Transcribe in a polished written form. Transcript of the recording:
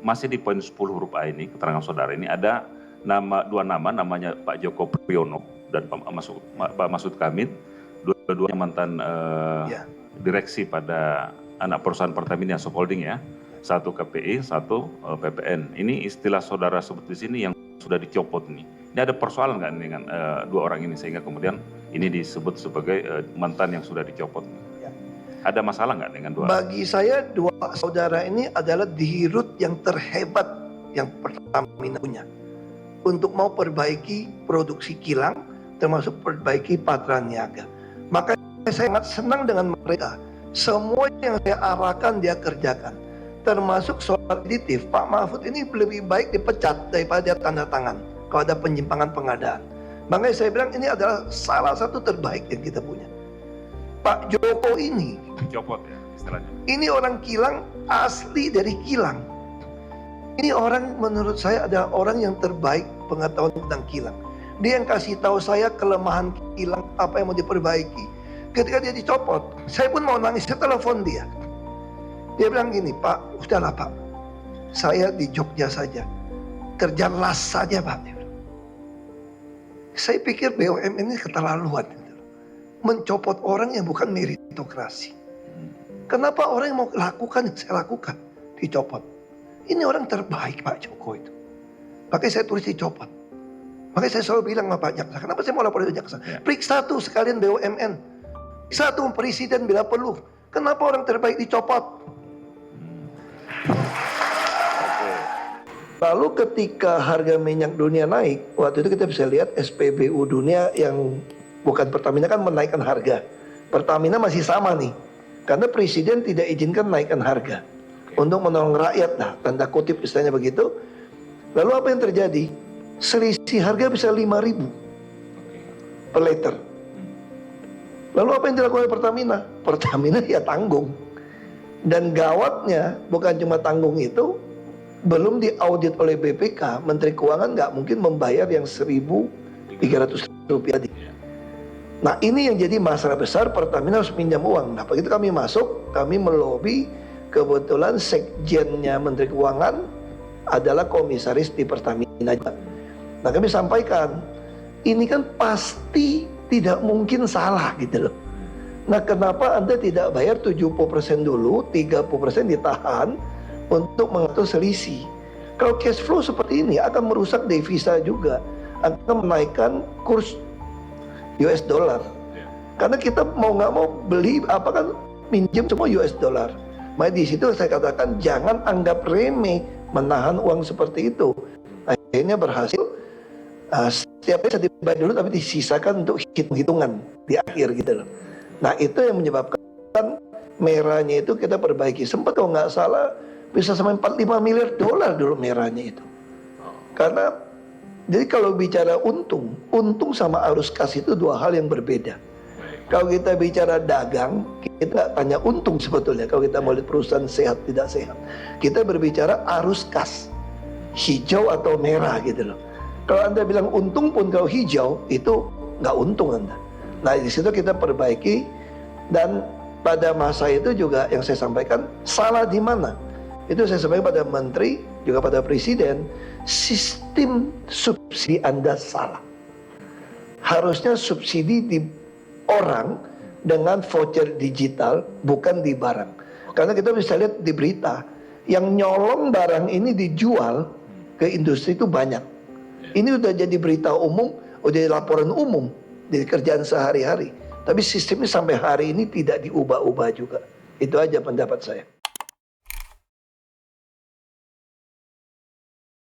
masih di poin 10 huruf A ini, keterangan saudara ini ada dua nama, namanya Pak Joko Priyono dan Pak Masud Kamit, dua-duanya mantan direksi pada anak perusahaan Pertamina Subholding ya, satu KPI, satu PPN. Ini istilah saudara sebut di sini yang sudah dicopot nih. Ini ada persoalan nggak dengan dua orang ini sehingga kemudian ini disebut sebagai mantan yang sudah dicopot? Ada masalah nggak dengan dua? Bagi saya dua saudara ini adalah dirut yang terhebat yang Pertamina punya untuk mau perbaiki produksi kilang, termasuk perbaiki Patraniaga. Maka saya sangat senang dengan mereka. Semua yang saya arahkan dia kerjakan, termasuk soal aditif. Pak Mahfud ini lebih baik dipecat daripada dia tanda tangan kalau ada penyimpangan pengadaan. Makanya saya bilang ini adalah salah satu terbaik yang kita punya. Pak Joko ini Dicopot ya istilahnya. Ini orang kilang, asli dari kilang. Ini orang menurut saya adalah orang yang terbaik pengetahuan tentang kilang. Dia yang kasih tahu saya kelemahan kilang, apa yang mau diperbaiki. Ketika dia dicopot, saya pun mau nangis, saya telepon dia. Dia bilang gini, Pak, udahlah Pak, saya di Jogja saja, kerja las saja Pak. Saya pikir BUMN ini keterlaluan, mencopot orang yang bukan meritokrasi. Kenapa orang yang mau lakukan yang saya lakukan dicopot? Ini orang terbaik Pak Joko itu. Makanya saya tulis dicopot. Makanya saya selalu bilang sama Pak Jaksa, kenapa saya mau lapor ke Jaksa? Periksa tuh sekalian BUMN. Satu presiden bila perlu. Kenapa orang terbaik dicopot? Lalu ketika harga minyak dunia naik, waktu itu kita bisa lihat SPBU dunia yang bukan Pertamina kan menaikkan harga. Pertamina masih sama nih. Karena presiden tidak izinkan naikkan harga. Untuk menolong rakyat, nah, tanda kutip istilahnya begitu. Lalu apa yang terjadi? Selisih harga bisa 5.000 per liter. Lalu apa yang dilakukan oleh Pertamina? Pertamina ya tanggung. Dan gawatnya bukan cuma tanggung itu, belum diaudit oleh BPK, Menteri Keuangan nggak mungkin membayar yang 1.300 rupiah. Nah ini yang jadi masalah besar, Pertamina harus pinjam uang. Nah begitu kami masuk, kami melobi, kebetulan sekjennya Menteri Keuangan adalah komisaris di Pertamina. Nah kami sampaikan, ini kan pasti tidak mungkin salah gitu loh. Nah kenapa Anda tidak bayar 70% dulu, 30% ditahan untuk mengatur selisih? Kalau cash flow seperti ini akan merusak devisa juga, akan menaikkan kurs US dollar. Karena kita mau nggak mau beli apa kan minjem semua US dollar. Maka di situ saya katakan jangan anggap remeh menahan uang seperti itu. Akhirnya berhasil. Setiap hari saya dibayar dulu tapi disisakan untuk hitung-hitungan di akhir gitu loh. Nah itu yang menyebabkan merahnya itu kita perbaiki. Sempat kalau nggak salah bisa sampai 45 miliar dolar dulu merahnya itu. Karena jadi kalau bicara untung sama arus kas itu dua hal yang berbeda. Kalau kita bicara dagang, kita nggak tanya untung sebetulnya. Kalau kita mau lihat perusahaan sehat tidak sehat, kita berbicara arus kas, hijau atau merah gitu loh. Kalau Anda bilang untung pun kalau hijau itu nggak untung Anda. Nah di situ kita perbaiki dan pada masa itu juga yang saya sampaikan salah di mana? Itu saya sampaikan pada menteri juga pada presiden, sistem subsidi Anda salah. Harusnya subsidi di orang dengan voucher digital bukan di barang. Karena kita bisa lihat di berita yang nyolong barang ini dijual ke industri itu banyak. Ini udah jadi berita umum, udah jadi laporan umum di kerjaan sehari-hari. Tapi sistemnya sampai hari ini tidak diubah-ubah juga. Itu aja pendapat saya.